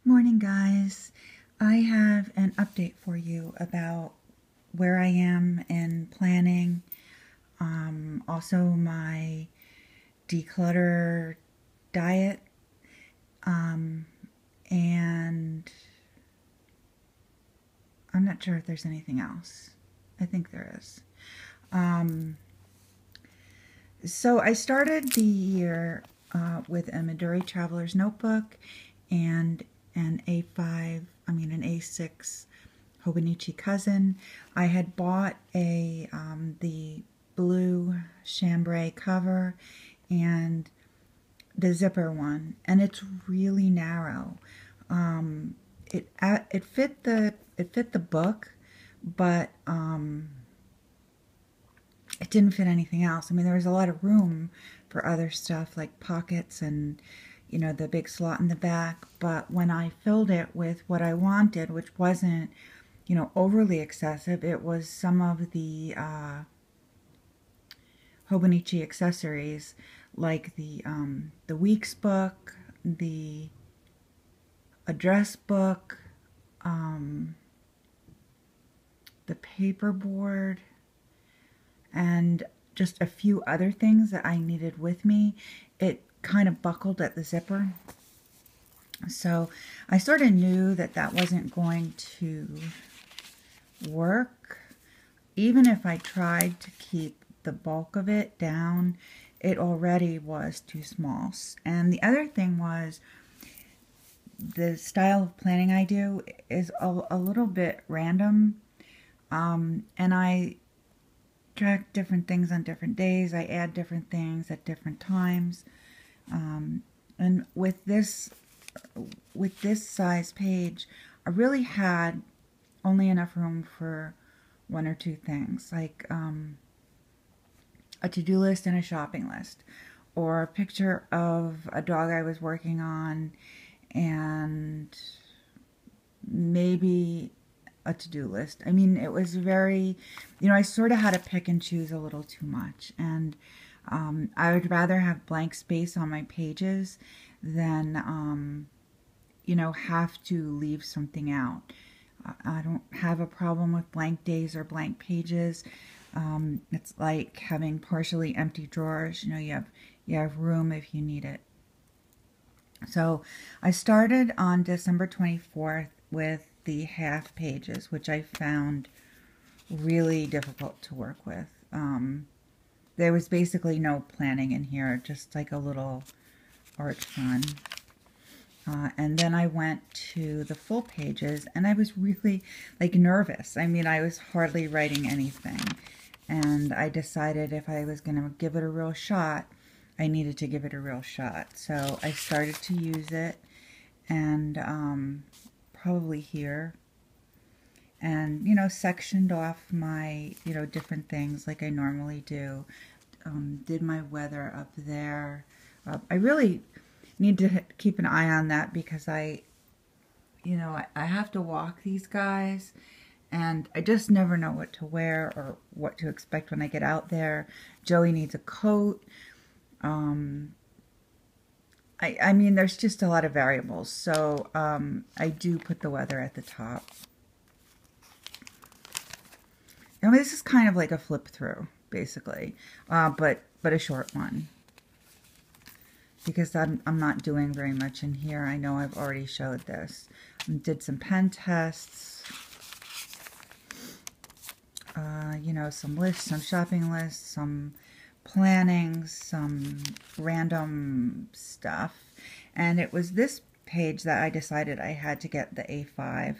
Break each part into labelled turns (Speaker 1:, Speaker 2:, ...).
Speaker 1: Morning, guys. I have an update for you about where I am in planning, also my declutter diet, and I'm not sure if there's anything else. I think there is. So I started the year with a Midori Traveler's Notebook and an an A6 Hobonichi Cousin. I had bought the blue chambray cover and the zipper one, and it's really narrow. It fit the book, but it didn't fit anything else. I mean, there was a lot of room for other stuff like pockets and, the big slot in the back. But when I filled it with what I wanted, which wasn't, overly excessive, it was some of the Hobonichi accessories like the weeks book, the address book, the paperboard, and just a few other things that I needed with me. It kind of buckled at the zipper. So I sort of knew that that wasn't going to work. Even if I tried to keep the bulk of it down, it already was too small. And the other thing was the style of planning I do is a little bit random. And I track different things on different days. I add different things at different times. And with this size page, I really had only enough room for one or two things, like a to-do list and a shopping list, or a picture of a dog I was working on, and maybe a to-do list. I mean, it was very, I sort of had to pick and choose a little too much, and I would rather have blank space on my pages than, have to leave something out. I don't have a problem with blank days or blank pages. It's like having partially empty drawers. You have room if you need it. So I started on December 24th with the half pages, which I found really difficult to work with. There was basically no planning in here, just like a little art fun. And then I went to the full pages, and I was really nervous. I mean, I was hardly writing anything. And I decided if I was going to give it a real shot, I needed to give it a real shot. So I started to use it, and probably here, and sectioned off my different things like I normally do. Did my weather up there. I really need to keep an eye on that because I have to walk these guys, and I just never know what to wear or what to expect when I get out there. Joey needs a coat. I mean, there's just a lot of variables. So I do put the weather at the top. Now this is kind of like a flip through, basically, but a short one. Because I'm not doing very much in here. I know I've already showed this. Did some pen tests. Some lists, some shopping lists, some planning, some random stuff. And it was this page that I decided I had to get the A5.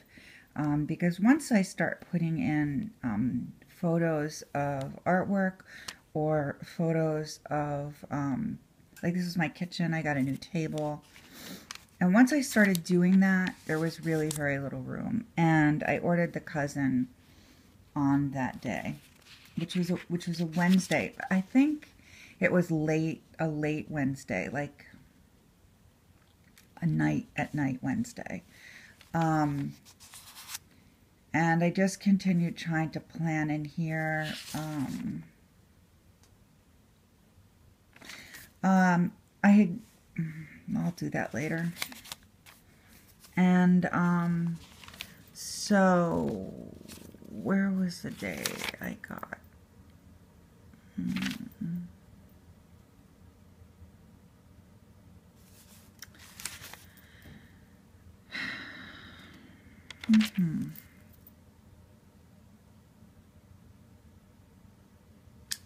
Speaker 1: Because once I start putting in photos of artwork or photos of, like this is my kitchen, I got a new table. And once I started doing that, there was really very little room. And I ordered the cousin on that day, which was a Wednesday. I think it was a late Wednesday, like a at night Wednesday. And I just continued trying to plan in here. I'll do that later. And so where was the day I got?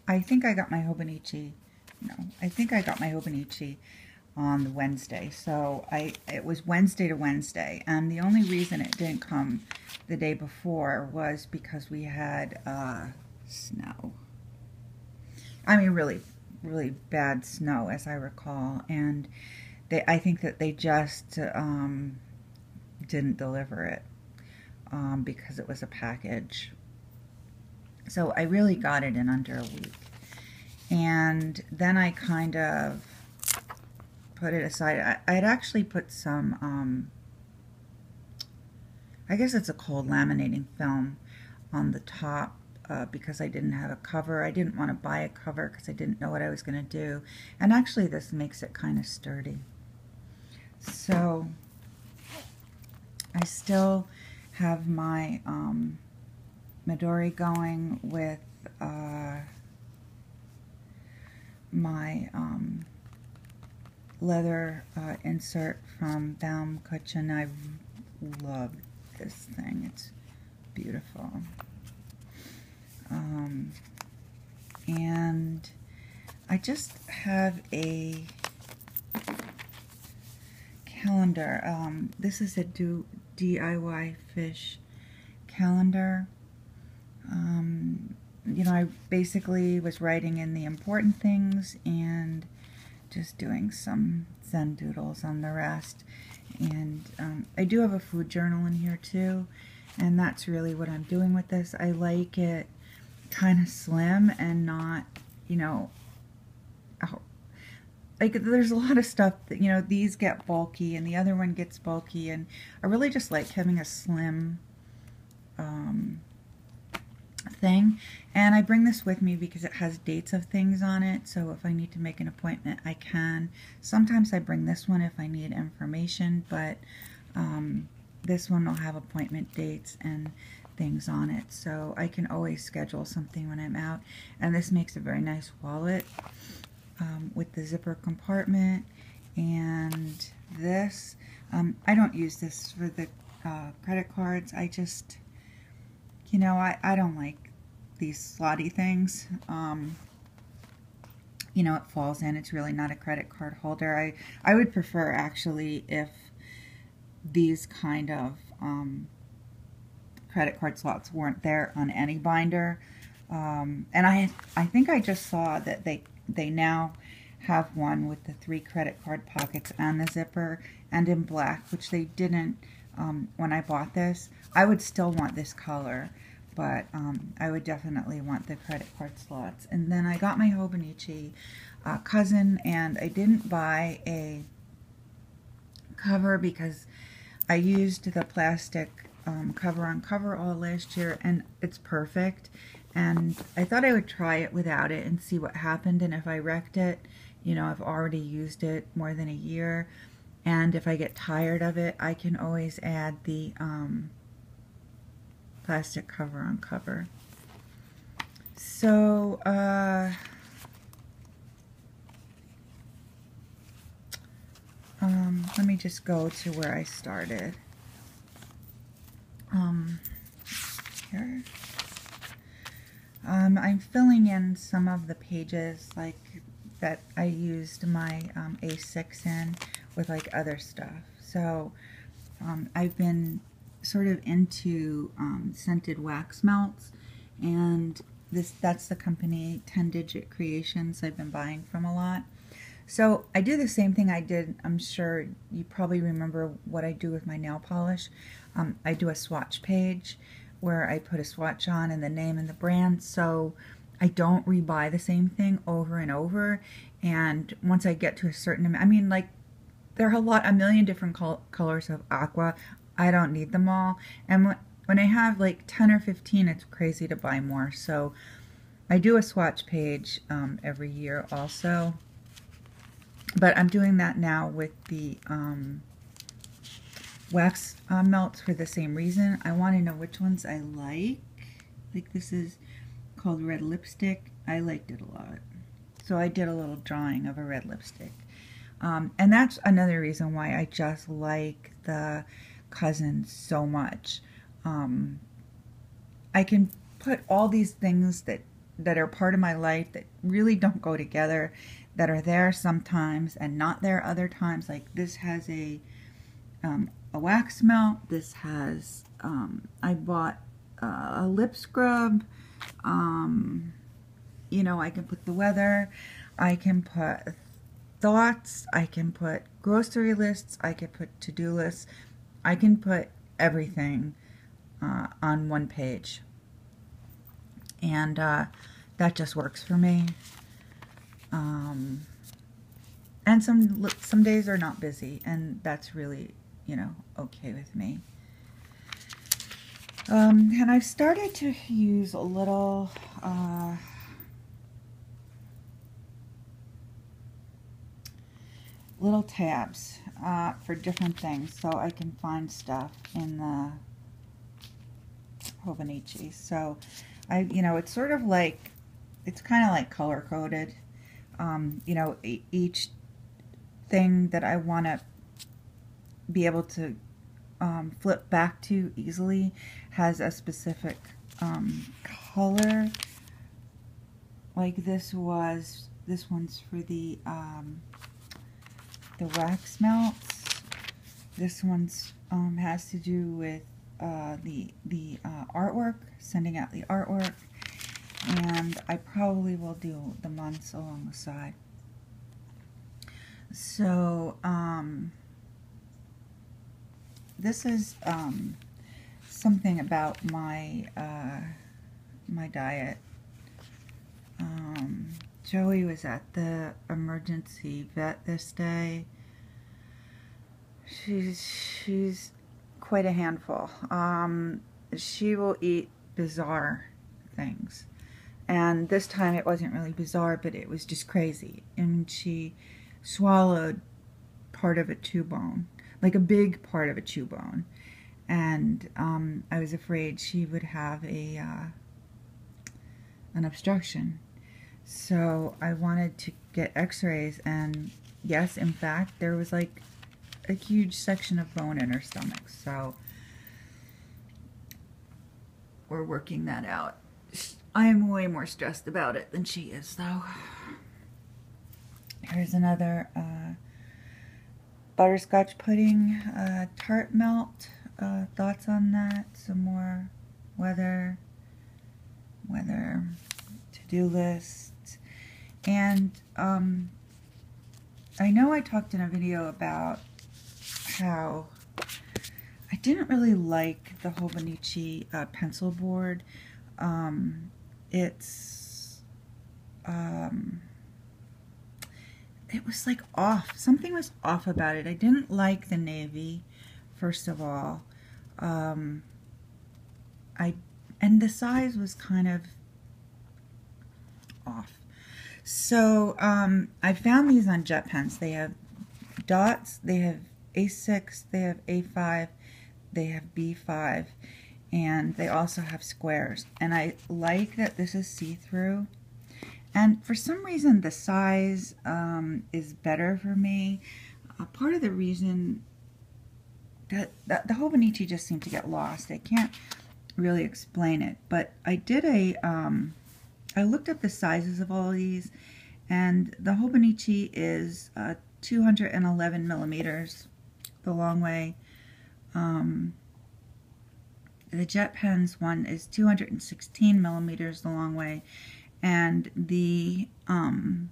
Speaker 1: I think I got my Hobonichi. No, I think I got my Hobonichi on the Wednesday. So it was Wednesday to Wednesday, and the only reason it didn't come the day before was because we had snow. I mean, really, really bad snow, as I recall, and I think that they just didn't deliver it because it was a package. So I really got it in under a week. And then I kind of put it aside. I had actually put some, I guess it's a cold laminating film on the top because I didn't have a cover. I didn't want to buy a cover because I didn't know what I was going to do. And actually this makes it kind of sturdy. So I still have my Midori going with my leather insert from Baumkuchen. I love this thing. It's beautiful. And I just have a calendar. This is a DIY fish calendar. You know, I basically was writing in the important things and just doing some Zen doodles on the rest. And I do have a food journal in here too, and that's really what I'm doing with this. I like it kind of slim and not, you know, like there's a lot of stuff that, you know, these get bulky and the other one gets bulky, and I really just like having a slim thing. And I bring this with me because it has dates of things on it, so if I need to make an appointment I can. Sometimes I bring this one if I need information, but this one will have appointment dates and things on it, so I can always schedule something when I'm out. And this makes a very nice wallet with the zipper compartment. And this, I don't use this for the credit cards. I just, you know, I don't like these slotty things. You know, it falls in. It's really not a credit card holder. I would prefer actually if these kind of credit card slots weren't there on any binder. And I think I just saw that they now have one with the 3 credit card pockets and the zipper, and in black, which they didn't when I bought this. I would still want this color, but I would definitely want the credit card slots. And then I got my Hobonichi cousin, and I didn't buy a cover because I used the plastic cover on cover all last year, and it's perfect. And I thought I would try it without it and see what happened, and if I wrecked it, you know, I've already used it more than a year, and if I get tired of it, I can always add the plastic cover on cover. So let me just go to where I started. Here. I'm filling in some of the pages like that I used my A6 in with like other stuff. So I've been sort of into scented wax melts, and that's the company 10 Digit Creations I've been buying from a lot. So I do the same thing I did. I'm sure you probably remember what I do with my nail polish. I do a swatch page where I put a swatch on and the name and the brand, so I don't rebuy the same thing over and over. And once I get to a certain amount, I mean, like, there are a million different colors of aqua. I don't need them all. And when I have like 10 or 15, it's crazy to buy more. So I do a swatch page every year also. But I'm doing that now with the wax melts for the same reason. I want to know which ones I like. Like this is called Red Lipstick. I liked it a lot. So I did a little drawing of a red lipstick. And that's another reason why I just like the Cousins so much. I can put all these things that are part of my life that really don't go together, that are there sometimes and not there other times. Like this has a wax melt. This has, I bought a lip scrub. You know, I can put the weather. I can put thoughts. I can put grocery lists. I can put to-do lists. I can put everything on one page. And that just works for me. And some days are not busy, and that's really, you know, okay with me. And I've started to use a little tabs for different things, so I can find stuff in the Hobonichi. So you know, it's sort of like, it's kind of like color coded. You know, each thing that I want to be able to flip back to easily has a specific color. Like this one's for the wax melts. This one's has to do with the artwork, sending out the artwork, and I probably will do the months along the side. So this is something about my my diet. Joey was at the emergency vet this day. She's quite a handful. She will eat bizarre things, and this time it wasn't really bizarre, but it was just crazy. And she swallowed part of a chew bone, like a big part of a chew bone, and I was afraid she would have an obstruction. So I wanted to get x-rays, and yes, in fact, there was like a huge section of bone in her stomach. So we're working that out. I am way more stressed about it than she is, though. Here's another butterscotch pudding tart melt. Thoughts on that? Some more weather, to-do list. And I know I talked in a video about how I didn't really like the Hobonichi pencil board. It was like off. Something was off about it. I didn't like the navy, first of all. And the size was kind of off. So I found these on Jet Pens. They have dots, they have A6, they have A5, they have B5, and they also have squares. And I like that this is see-through. And for some reason the size is better for me. Part of the reason that the Hobonichi just seemed to get lost. I can't really explain it, but I did I looked up the sizes of all of these, and the Hobonichi is 211 millimeters the long way. The Jet Pens one is 216 millimeters the long way, and the Hobonichi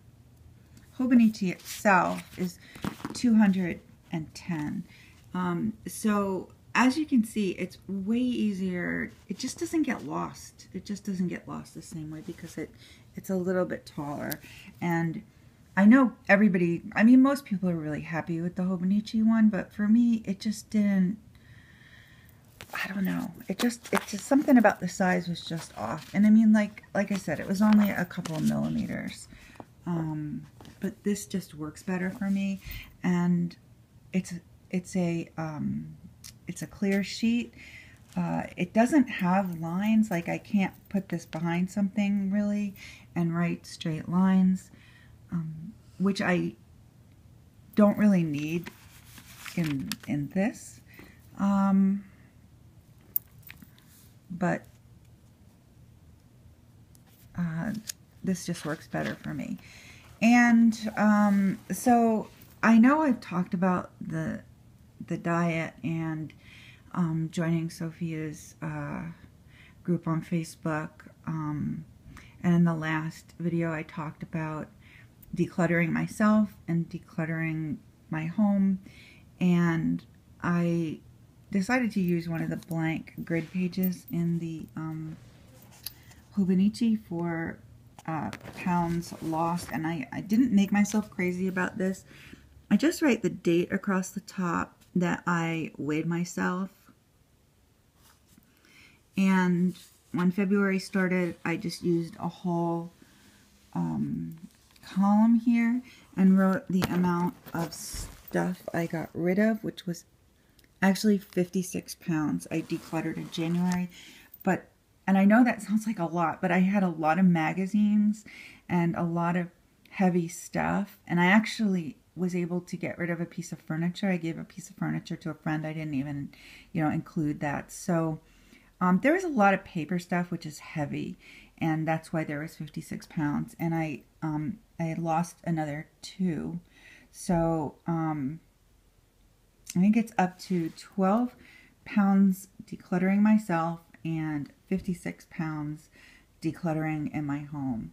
Speaker 1: itself is 210. So as you can see, it's way easier. It just doesn't get lost. It just doesn't get lost the same way because it's a little bit taller. And I know everybody, I mean, most people are really happy with the Hobonichi one, but for me, it just didn't, I don't know. It's just something about the size was just off. And I mean, like I said, it was only a couple of millimeters. But this just works better for me. And it's a it's a clear sheet. It doesn't have lines, like I can't put this behind something really and write straight lines, which I don't really need in this. But this just works better for me. And so I know I've talked about the diet and joining Sophia's group on Facebook. And in the last video I talked about decluttering myself and decluttering my home. And I decided to use one of the blank grid pages in the Hobonichi for pounds lost. And I didn't make myself crazy about this. I just write the date across the top that I weighed myself. And when February started, I just used a whole column here and wrote the amount of stuff I got rid of, which was actually 56 pounds. I decluttered in January, and I know that sounds like a lot, but I had a lot of magazines and a lot of heavy stuff, and I actually was able to get rid of a piece of furniture. I gave a piece of furniture to a friend. I didn't even, include that. So there was a lot of paper stuff, which is heavy, and that's why there was 56 pounds. And I had lost another 2. So I think it's up to 12 pounds decluttering myself and 56 pounds decluttering in my home.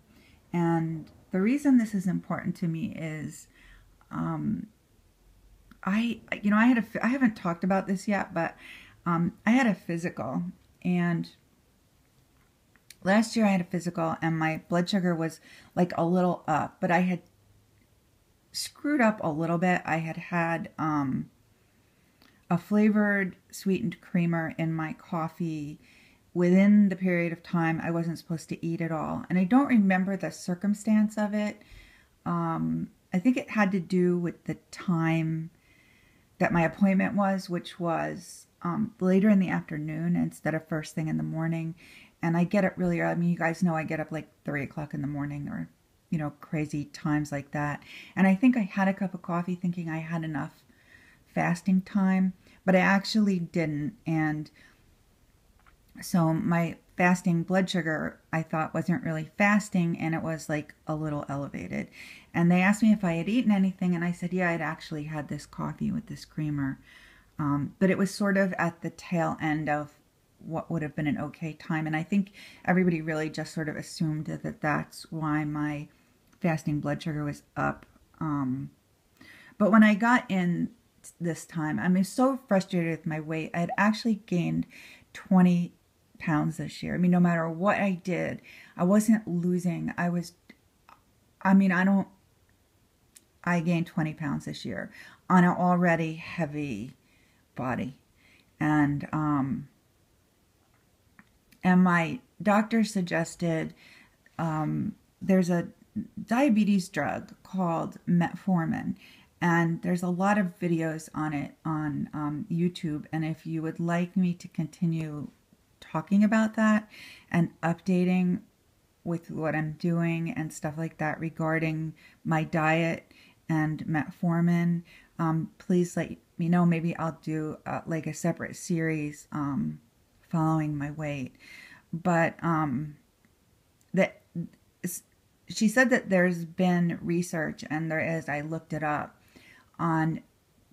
Speaker 1: And the reason this is important to me is I haven't talked about this yet, but I had a physical, and last year I had a physical and my blood sugar was like a little up, but I had screwed up a little bit. I had a flavored sweetened creamer in my coffee within the period of time I wasn't supposed to eat at all. And I don't remember the circumstance of it. I think it had to do with the time that my appointment was, which was later in the afternoon instead of first thing in the morning. And I get up really early. I mean, you guys know I get up like 3 o'clock in the morning, or, crazy times like that. And I think I had a cup of coffee thinking I had enough fasting time, but I actually didn't. And so my fasting blood sugar, I thought, wasn't really fasting, and it was like a little elevated. And they asked me if I had eaten anything, and I said, yeah, I'd actually had this coffee with this creamer. But it was sort of at the tail end of what would have been an okay time. And I think everybody really just sort of assumed that that's why my fasting blood sugar was up. But when I got in this time, I'm so frustrated with my weight. I had actually gained 20 pounds this year. I mean, no matter what I did, I wasn't losing. I gained 20 pounds this year on an already heavy body. And my doctor suggested there's a diabetes drug called Metformin, and there's a lot of videos on it on YouTube. And if you would like me to continue talking about that and updating with what I'm doing and stuff like that regarding my diet and Metformin, please let me know. Maybe I'll do like a separate series following my weight. But she said that there's been research, and there is, I looked it up, on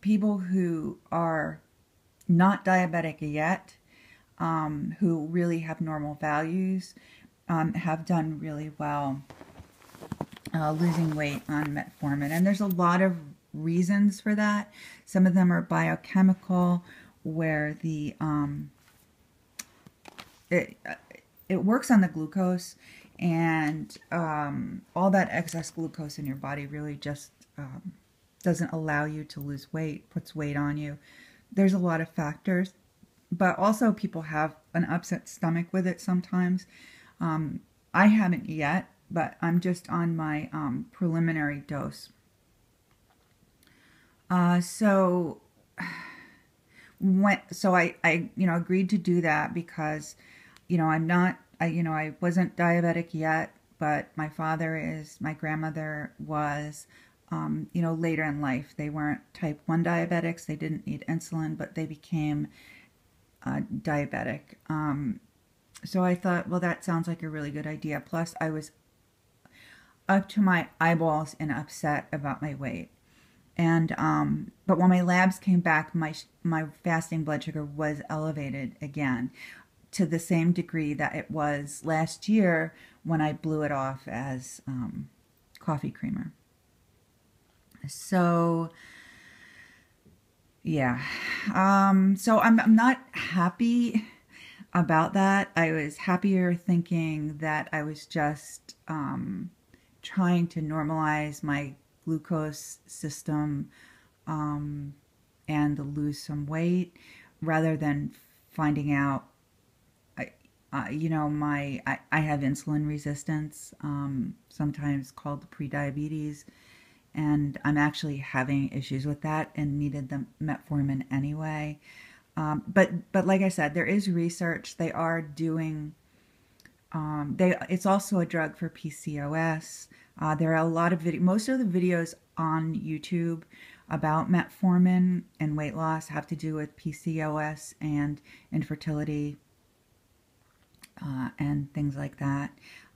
Speaker 1: people who are not diabetic yet, who really have normal values, have done really well losing weight on Metformin. And there's a lot of reasons for that. Some of them are biochemical, where the it works on the glucose, and all that excess glucose in your body really just doesn't allow you to lose weight, puts weight on you. There's a lot of factors, but also people have an upset stomach with it sometimes. I haven't yet, but I'm just on my preliminary dose. So so I agreed to do that because, I wasn't diabetic yet, but my grandmother was, later in life. They weren't type 1 diabetics. They didn't need insulin, but they became diabetic. So I thought, well, that sounds like a really good idea. Plus, I was up to my eyeballs and upset about my weight. And but when my labs came back, my fasting blood sugar was elevated again to the same degree that it was last year when I blew it off as coffee creamer. So yeah, so I'm not happy about that. I was happier thinking that I was just trying to normalize my glucose system and lose some weight, rather than finding out, I have insulin resistance, sometimes called prediabetes, and I'm actually having issues with that and needed the metformin anyway. But like I said, there is research. They are doing, it's also a drug for PCOS. There are a lot of most of the videos on YouTube about metformin and weight loss have to do with PCOS and infertility and things like that,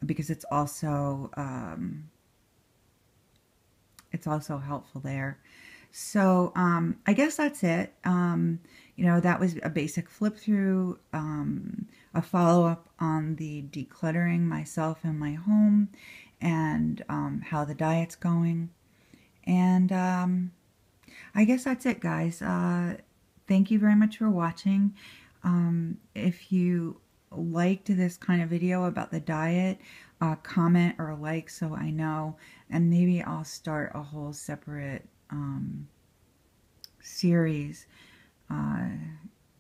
Speaker 1: because it's also helpful there. So I guess that's it. That was a basic flip through, a follow-up on the decluttering myself and my home, and how the diet's going. And I guess that's it, guys. Thank you very much for watching. If you liked this kind of video about the diet, comment or like so I know, and maybe I'll start a whole separate series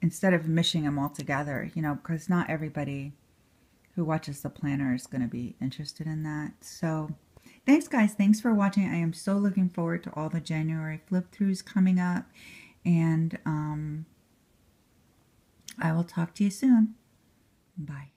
Speaker 1: instead of mishing them all together, because not everybody who watches the planner is going to be interested in that. So thanks, guys. Thanks for watching. I am so looking forward to all the January flip-throughs coming up, and I will talk to you soon. Bye.